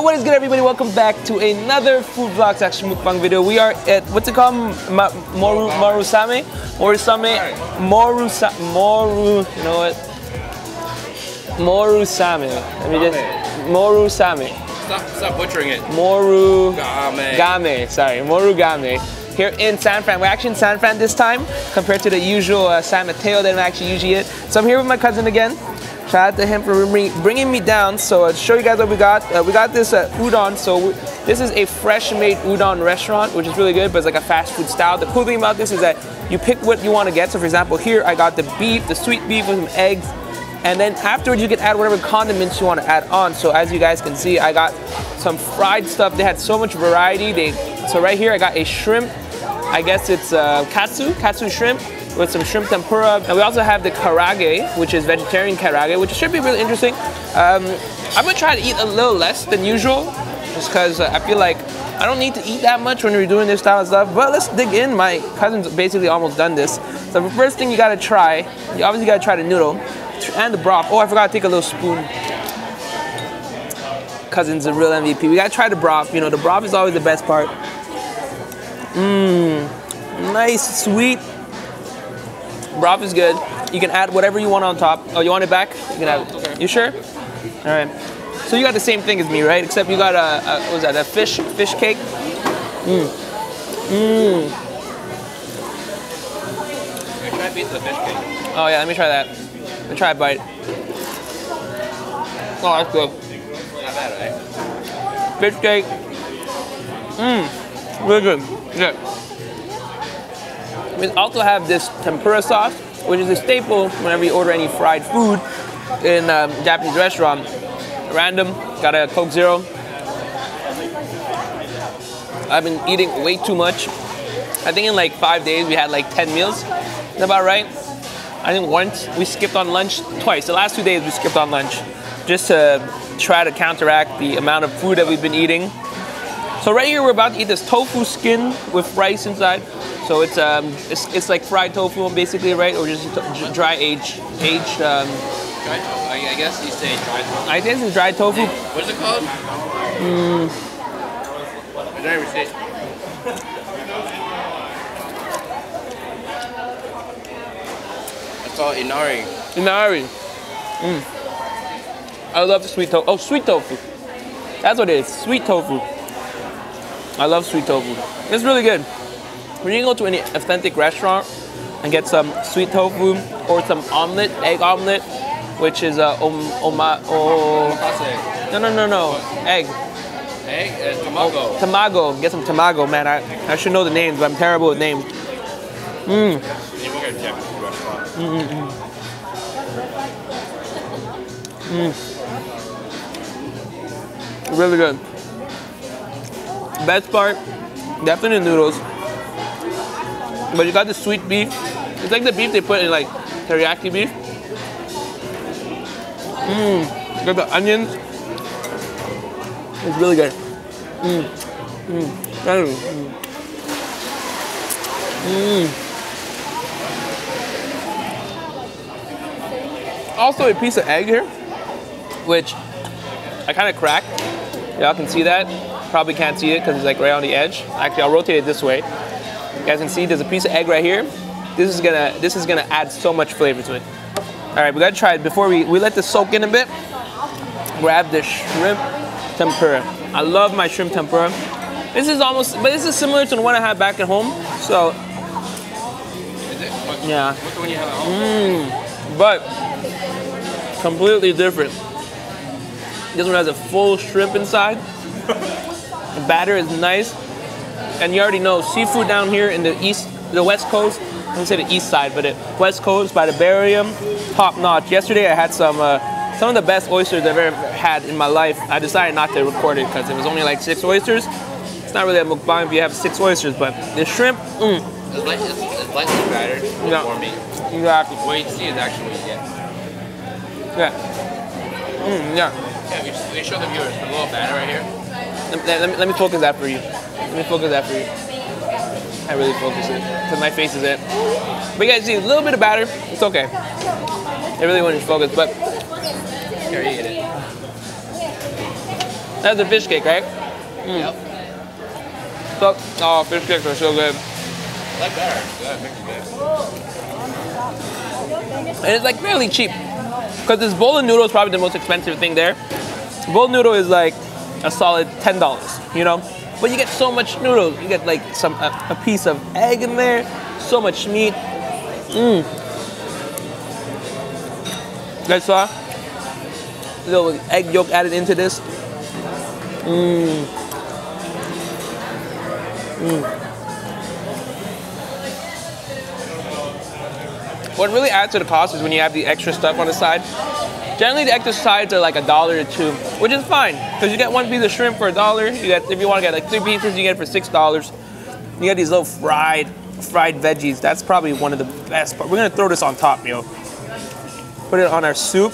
what is good, everybody? Welcome back to another food vlog / mukbang video. We are at, what's it called? Marugame? You know what? Marugame. Let me just, Marugame. Stop butchering it. Marugame. Sorry, Marugame. Here in San Fran. We're actually in San Fran this time compared to the usual San Mateo that I'm actually usually at. So I'm here with my cousin again. Shout out to him for bringing me down. So I'll show you guys what we got. We got this udon. So this is a fresh made udon restaurant, which is really good, but it's like a fast food style. The cool thing about this is that you pick what you want to get. So for example, here I got the beef, the sweet beef with some eggs. And then afterwards you can add whatever condiments you want to add on. So as you guys can see, I got some fried stuff. They had so much variety. So right here I got a shrimp. I guess it's katsu shrimp with some shrimp tempura. And we also have the karage, which is vegetarian karage, which should be really interesting. I'm gonna try to eat a little less than usual, just because I feel like I don't need to eat that much when we're doing this style of stuff. But let's dig in. My cousin's basically almost done this. So the first thing you gotta try, you obviously gotta try the noodle and the broth. Oh, I forgot to take a little spoon. Cousin's a real MVP. We gotta try the broth. You know, the broth is always the best part. Nice, sweet. Broth is good. You can add whatever you want on top. Oh, you want it back? You can have it. Okay. You sure? All right. So you got the same thing as me, right? Except you got what was that? A fish cake. Can I try a piece of the fish cake? Oh yeah, let me try that. Let me try a bite. Oh, that's good. Not bad, right? Fish cake. Really good. Yeah. We also have this tempura sauce, which is a staple whenever you order any fried food in a Japanese restaurant. Random, got a Coke Zero. I've been eating way too much. I think in like 5 days we had like 10 meals. Is that about right? I think once we skipped on lunch, twice. The last 2 days we skipped on lunch, just to try to counteract the amount of food that we've been eating. So right here we're about to eat this tofu skin with rice inside. So it's like fried tofu basically, right? Or just dry aged. Dry tofu. I guess you say dry tofu. I think it's dry tofu. What is it called? I don't ever say. It's called inari. Inari. I love the sweet tofu. Oh, sweet tofu. That's what it is. Sweet tofu. I love sweet tofu. It's really good. When you go to any authentic restaurant and get some sweet tofu or some omelet, egg omelet, which is no, egg. Egg and tamago. Tamago. Get some tamago, man. I should know the names, but I'm terrible with names. You work at a Japanese restaurant. Really good. Best part, definitely the noodles. But you got the sweet beef. It's like the beef they put in like teriyaki beef. You got the onions. It's really good. Also a piece of egg here, which I kind of cracked. Y'all can see that. Probably can't see it because it's like right on the edge. Actually, I'll rotate it this way. You guys can see there's a piece of egg right here. This is gonna add so much flavor to it. All right, we gotta try it before we let this soak in a bit. Grab the shrimp tempura. I love my shrimp tempura. This is similar to the one I had back at home. So, Is it? yeah. What's the one you have at home? But completely different. This one has a full shrimp inside. The batter is nice. And you already know, seafood down here in the west coast, I wouldn't say the east side, but the west coast by the Bay Area, top notch. Yesterday I had some of the best oysters I've ever had in my life. I decided not to record it because it was only like 6 oysters. It's not really a mukbang if you have 6 oysters, but the shrimp, It's lightly battered for me. Exactly. What you see is actually what you get. Yeah. Yeah. Yeah, we show the viewers the little batter right here. Let me focus that for you. Let me focus that for you. I really focus it because my face is it. But you guys see a little bit of batter. It's okay. I really want to focus, but Here, you eat it. That's a fish cake, right? Yep. So, oh, fish cakes are so good. I like better. Yeah, mix and mix. And it's like fairly cheap. Because this bowl of noodle is probably the most expensive thing there. Bowl noodle is like a solid $10, you know? But you get so much noodles. You get like a piece of egg in there, so much meat. You guys saw? Little egg yolk added into this. What really adds to the cost is when you have the extra stuff on the side. Generally, the extra sides are like $1 or $2, which is fine because you get one piece of shrimp for $1. You get, if you want to get like 3 pieces, you get it for $6. You get these little fried veggies. That's probably one of the best parts. We're gonna throw this on top, yo. Put it on our soup.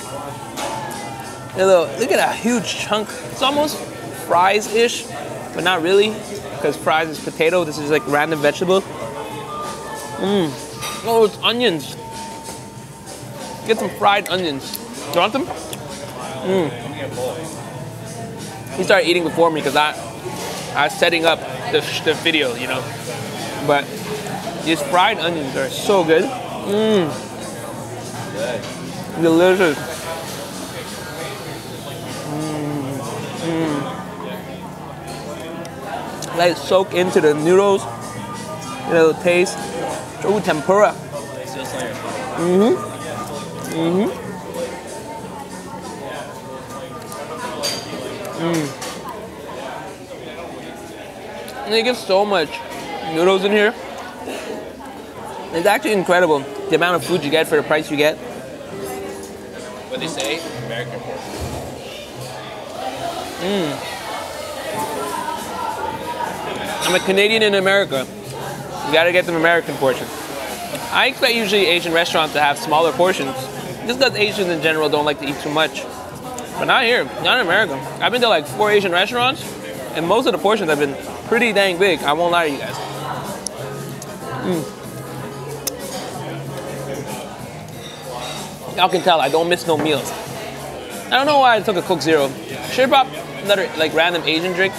Look at that huge chunk. It's almost fries-ish, but not really, because fries is potato. This is like random vegetable. Oh, it's onions. Get some fried onions. You want them? He started eating before me because I was setting up the video, you know. But these fried onions are so good. Delicious. Let it soak into the noodles. Get a little taste. Ooh, tempura. And they give so much noodles in here. It's actually incredible the amount of food you get for the price you get. What they say? American pork. I'm a Canadian in America. You gotta get them American portion. I expect usually Asian restaurants to have smaller portions. Just because Asians in general don't like to eat too much. But not here, not in America. I've been to like 4 Asian restaurants, and most of the portions have been pretty dang big. I won't lie to you guys. Y'all can tell I don't miss no meals. I don't know why I took a Coke Zero. Should have brought another like random Asian drink.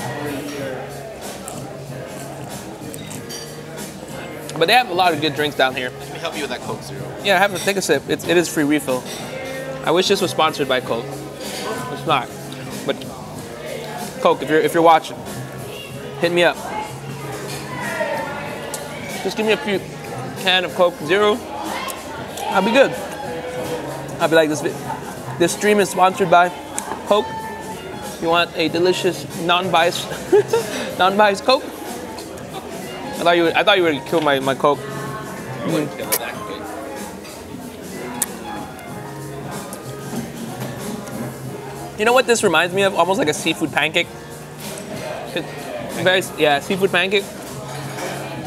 But they have a lot of good drinks down here. Let me help you with that Coke Zero. Yeah, have to take a sip. It is free refill. I wish this was sponsored by Coke. It's not. But Coke, if you're watching, hit me up. Just give me a few can of Coke Zero. I'll be good. I'll be like this stream is sponsored by Coke. You want a delicious non-biased non-biased Coke? I thought you would kill my Coke. You know what this reminds me of? Almost like a seafood pancake. Yeah, seafood pancake,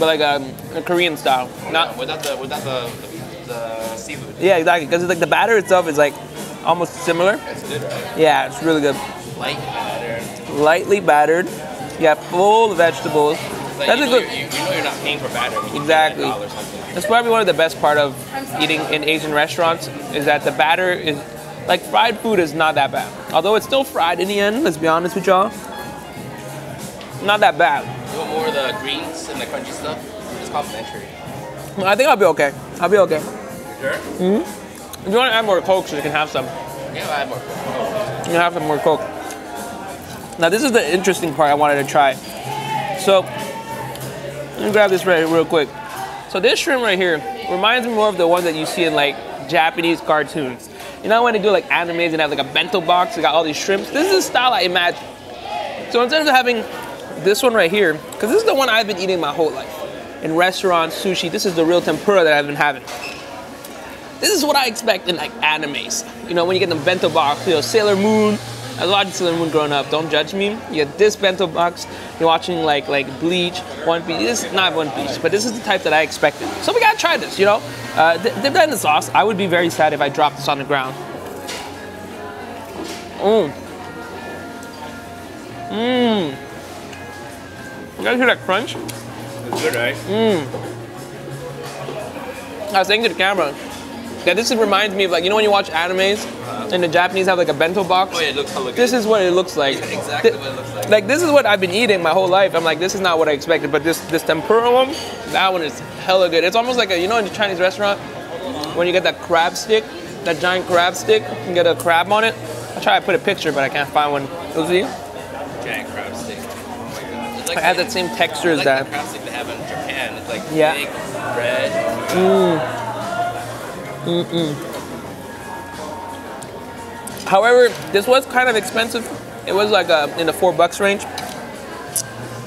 but like a Korean style. Not without the seafood. Yeah, exactly. Because like the batter itself is like almost similar. It's good, right? Yeah, it's really good. Lightly battered. Yeah, full of vegetables. Like, That's a good. You know you're not paying for batter. Exactly. That's probably one of the best part of eating in Asian restaurants is that the batter is like fried food is not that bad. Although it's still fried in the end. Let's be honest with y'all. Not that bad. You want more of the greens and the crunchy stuff? It's complimentary. I think I'll be okay. I'll be okay. You sure? If you want to add more Coke, so you can have some. Yeah, I'll add more Coke. You can have some more Coke. Now this is the interesting part I wanted to try. So let me grab this real quick. So this shrimp right here reminds me more of the one that you see in like Japanese cartoons. You know when they do like animes and have like a bento box, they got all these shrimps? This is the style I imagine. So instead of having this one right here, because this is the one I've been eating my whole life. In restaurants, sushi, this is the real tempura that I've been having. This is what I expect in like animes. You know, when you get the bento box, you know, Sailor Moon. I was watching Sailor Moon growing up, don't judge me. You get this bento box, you're watching like Bleach, One Piece. This is not One Piece, but this is the type that I expected. So we gotta try this, you know? Dip that in the sauce. I would be very sad if I dropped this on the ground. You guys hear that crunch? It's good, right? I was saying to the camera that this reminds me of like, you know when you watch animes and the Japanese have like a bento box. Oh yeah, it looks hella good. This is what it looks like. Yeah, exactly what it looks like. Like this is what I've been eating my whole life. I'm like, this is not what I expected. But this tempura one, that one is hella good. It's almost like a, you know, in a Chinese restaurant when you get that crab stick, that giant crab stick, you get a crab on it. I try to put a picture, but I can't find one. You'll see. Giant crab stick. Oh my god. It's like It has that same texture as like that. the crab stick they have in Japan. It's like Yeah. big, red. However, this was kind of expensive. It was like in the $4 range,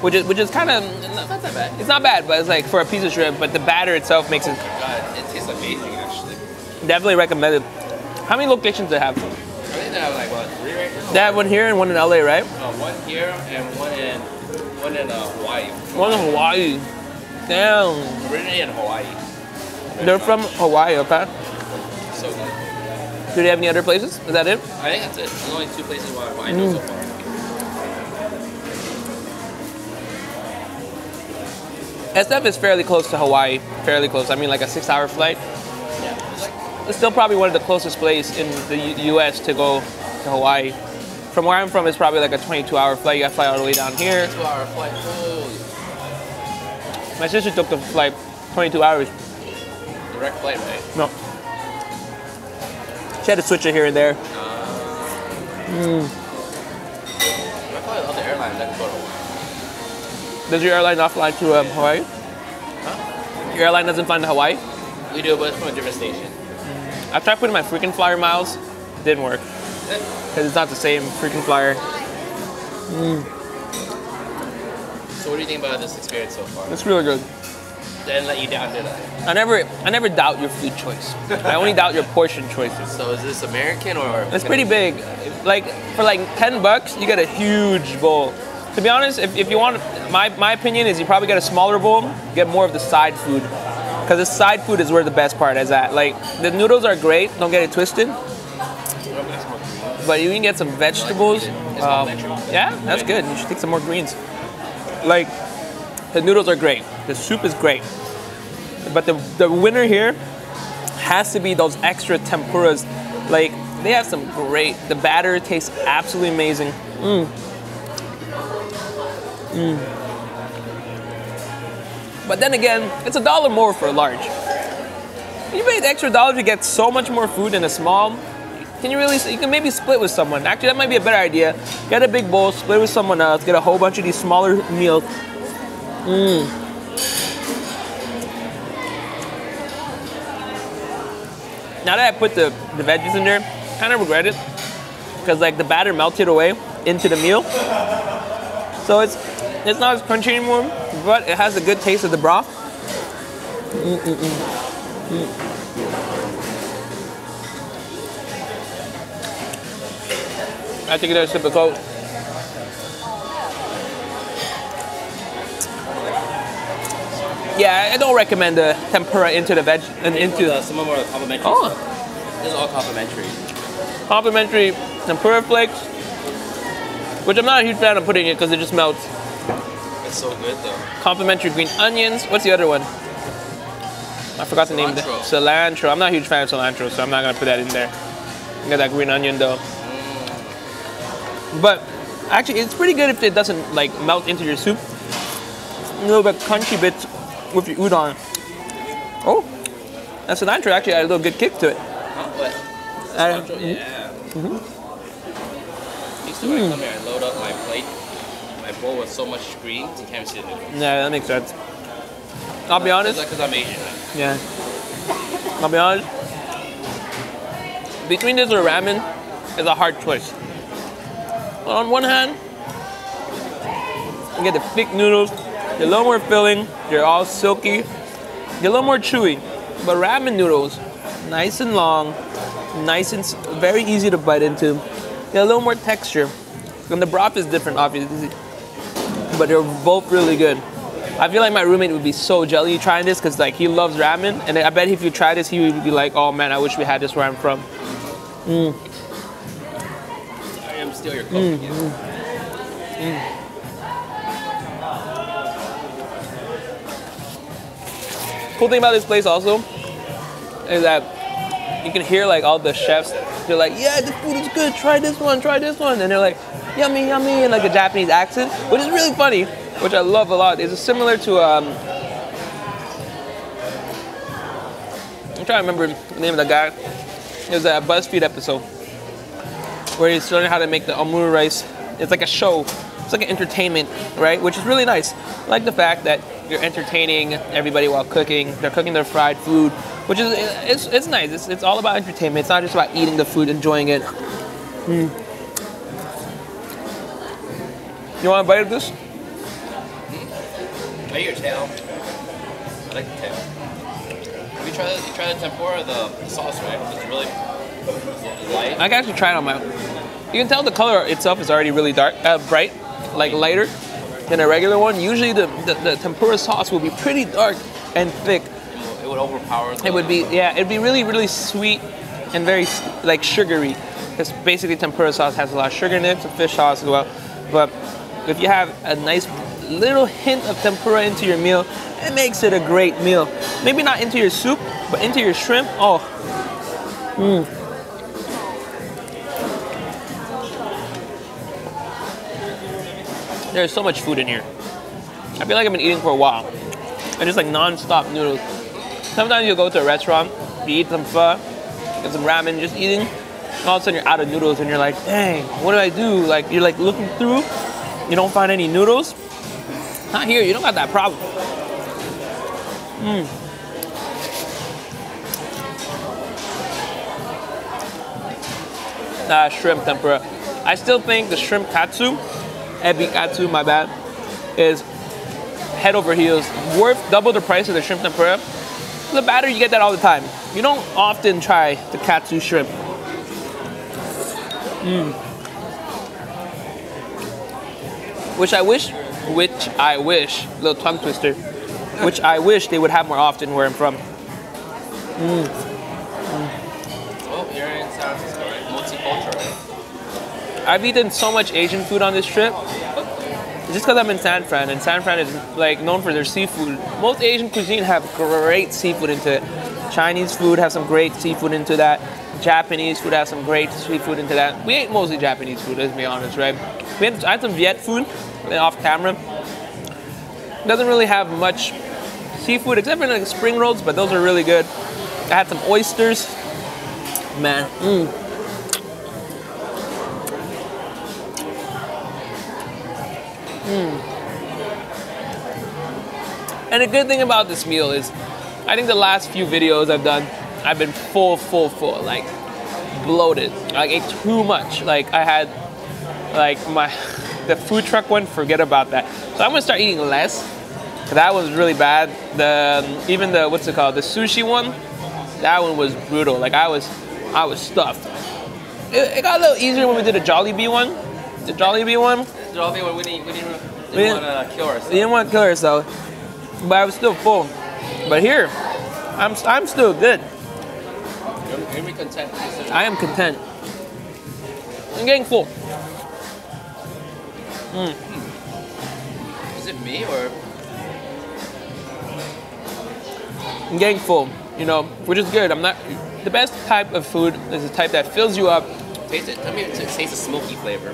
which is kind of Not that bad. it's not bad, but it's like for a piece of shrimp. But the batter itself makes it God, it tastes amazing actually. definitely recommended. How many locations do they have? I think they have like what, 3 right now? They have one here and one in LA, right? One here and one in Hawaii. One in Hawaii. Damn. Originally in Hawaii. They're from Hawaii, okay? So good. Do they have any other places? Is that it? I think that's it. There's only 2 places I know so far. SF is fairly close to Hawaii. Fairly close. I mean, like a 6-hour flight. Yeah. It's still probably one of the closest places in the U.S. to go to Hawaii. From where I'm from, it's probably like a 22-hour flight. You got to fly all the way down here. 2-hour flight. Holy. My sister took the flight 22 hours. Direct flight, right? No. She had to switch it here and there. I probably love the airline that go to Hawaii. Does your airline not fly to Hawaii? Huh? Your airline doesn't fly to Hawaii? We do, but it's from a different station. I tried putting my freaking flyer miles. It didn't work. Because it's not the same freaking flyer. So what do you think about this experience so far? It's really good. Didn't let you down, did I? I never doubt your food choice. I only doubt your portion choices. So is this American or? It's pretty big. Like for like $10, you get a huge bowl. To be honest, if you want, my opinion is you probably get a smaller bowl, get more of the side food, because the side food is where the best part is at. Like the noodles are great, don't get it twisted, but you can get some vegetables. Yeah, that's good. You should take some more greens. Like the noodles are great, the soup is great, but the winner here has to be those extra tempuras. Like they have some great. The batter tastes absolutely amazing. But then again, it's $1 more for a large. You pay the extra $1 to get so much more food in a small. Can you really? You can maybe split with someone. Actually, that might be a better idea. Get a big bowl, split with someone else. Get a whole bunch of these smaller meals. Now that I put the veggies in there, I kind of regret it because like the batter melted away into the meal. So it's not as crunchy anymore, but it has a good taste of the broth. I have to get a sip of Coke. Yeah, I don't recommend the tempura into the veg and into some more complimentary. Oh, Stuff. This is all complimentary. complimentary tempura flakes, which I'm not a huge fan of putting it because it just melts. It's so good though. Complimentary green onions. What's the other one? I forgot the name. Cilantro. I'm not a huge fan of cilantro, so I'm not gonna put that in there. You got that green onion though. But actually, it's pretty good if it doesn't like melt into your soup. A little bit crunchy bits with your udon. Oh, that cilantro actually had a little good kick to it. Huh? What? Cilantro? Yeah. Used to when I come here and load up my plate, my bowl with so much greens, you can't see the noodles. Yeah, that makes sense. I'll be honest. Because I'm Asian. Yeah. I'll be honest. Between this or ramen is a hard choice. On one hand, you get the thick noodles, they're a little more filling, they're all silky, they're a little more chewy. But ramen noodles, nice and long, nice and very easy to bite into. They're a little more texture. And the broth is different, obviously, but they're both really good. I feel like my roommate would be so jelly trying this because like he loves ramen, and I bet if you try this, he would be like, "Oh man, I wish we had this where I'm from." I am still your coach. Cool thing about this place also is that you can hear like all the chefs they're like, yeah, this food is good, try this one, and they're like, yummy, yummy, in like a Japanese accent, which is really funny, which I love a lot. It's similar to, I'm trying to remember the name of the guy. There's a BuzzFeed episode where he's learning how to make the omuru rice. It's like a show. It's like an entertainment, right? Which is really nice. I like the fact that you're entertaining everybody while cooking. They're cooking their fried food, which is it's nice. It's all about entertainment. It's not just about eating the food, enjoying it. Mm. You want a bite of this? I like your tail. I like the tail. You try the tempura, the sauce, right? It's really light. I can actually try it on my own. You can tell the color itself is already really dark, bright, like lighter than a regular one. Usually the tempura sauce will be pretty dark and thick. It would overpower. It would be, yeah, it'd be really, really sweet and very like sugary. Because basically tempura sauce has a lot of sugar in it, some fish sauce as well. But if you have a nice little hint of tempura into your meal, it makes it a great meal. Maybe not into your soup, but into your shrimp. Oh. There's so much food in here. I feel like I've been eating for a while. And just like non-stop noodles. Sometimes you'll go to a restaurant, you eat some pho, get some ramen, just eating, and all of a sudden you're out of noodles and you're like, dang, what do I do? Like you're like looking through, you don't find any noodles. Not here, you don't got that problem. Shrimp tempura. I still think the shrimp katsu, ebi katsu, my bad, is head over heels, worth double the price of the shrimp tempura. The batter, you get that all the time. You don't often try the katsu shrimp. Which I wish, little tongue twister, which I wish they would have more often where I'm from. Oh, you're in San Francisco, right? Multicultural. I've eaten so much Asian food on this trip. Just because I'm in San Fran, and San Fran is like known for their seafood. Most Asian cuisine have great seafood into it. Chinese food has some great seafood into that. Japanese food has some great seafood into that. We ate mostly Japanese food, let's be honest, right? I had some Viet food off camera. It doesn't really have much seafood except for like spring rolls, but those are really good. I had some oysters. Man. And the good thing about this meal is, I think the last few videos I've done, I've been full, like bloated. I ate too much. Like I had, like the food truck one, forget about that. So I'm gonna start eating less. That was really bad. Even the, what's it called? The sushi one, that one was brutal. Like I was stuffed. It got a little easier when we did a Jollibee one. The Jollibee one, We didn't want to kill ourselves. We didn't want to kill ourselves, but I was still full. But here, I'm still good. You're content. I am content. I'm getting full. Is it me or? I'm getting full, you know, which is good. I'm not. The best type of food is the type that fills you up. Taste it. Tell me to taste the smoky flavor.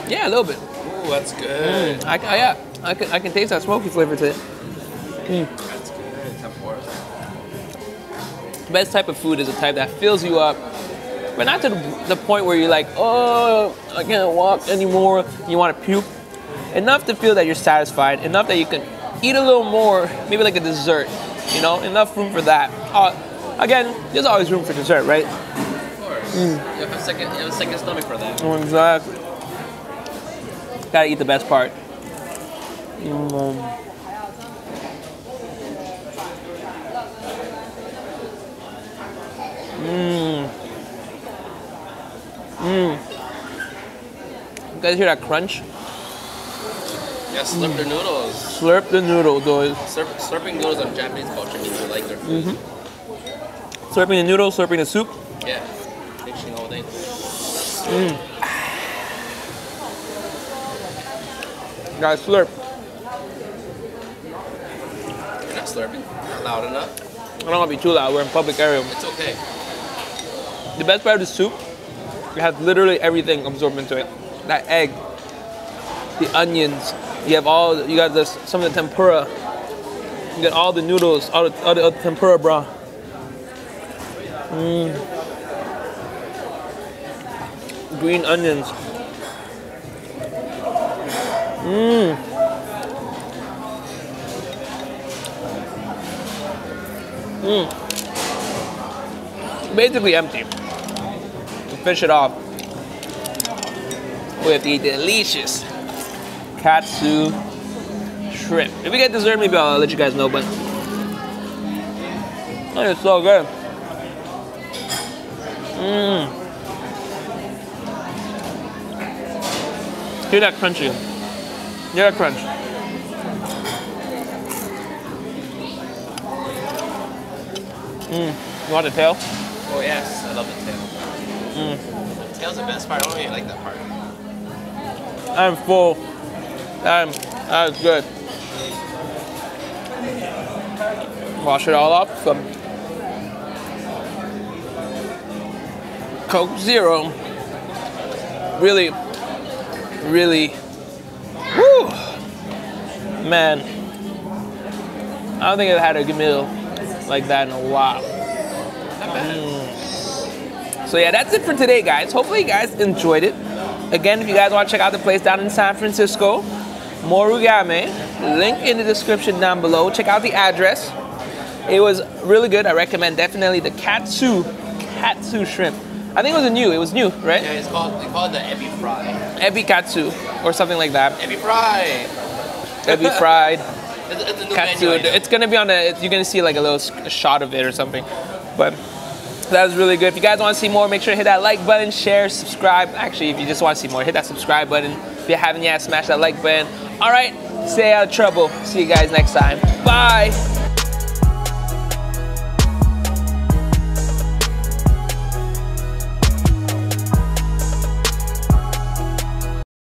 Yeah, a little bit. Ooh, that's good. I can taste that smoky flavor to it. That's good. Tempura. The best type of food is the type that fills you up, but not to the point where you're like, oh, I can't walk anymore. You want to puke. Enough to feel that you're satisfied. Enough that you can eat a little more, maybe like a dessert. You know, enough room for that. Again, there's always room for dessert, right? Of course. You have a second stomach for that. Exactly. Gotta eat the best part. You guys hear that crunch? Yeah, slurp the noodles. Slurp the noodle, guys. Slurping noodles in Japanese culture means you like their food. Slurping the noodle, slurping the soup. Yeah. Mixing the whole thing. Guys, slurp. You're not slurping. Not loud enough. I don't want to be too loud. We're in public area. It's okay. The best part of the soup, it has literally everything absorbed into it. That egg, the onions, you got this, some of the tempura, you got all the noodles, all the tempura, bro. Green onions. Basically empty. To finish it off with the delicious katsu shrimp. If we get dessert, maybe I'll let you guys know, but oh, it's so good. Hear that crunchy. Hear that crunch. You want the tail? Oh yes, I love the tail. The tail's the best part. I don't really like that part. I'm full. That's good. Wash it all off. Some Coke Zero. Really, whew, man. I don't think I've had a good meal like that in a while. So yeah, that's it for today, guys. Hopefully you guys enjoyed it. Again, if you guys want to check out the place down in San Francisco, Marugame, link in the description down below. Check out the address. It was really good. I recommend definitely the katsu shrimp. I think it was new, right? Yeah, they call it the Ep.5. Ebi katsu or something like that. Ep.5. Ebi fried. It's a new Katsu. menu. It's gonna be on you're gonna see like a little shot of it or something. But that was really good. If you guys want to see more, make sure to hit that like button, share, subscribe. Actually, if you just want to see more, hit that subscribe button. If you haven't yet, smash that like button. All right, stay out of trouble. See you guys next time. Bye.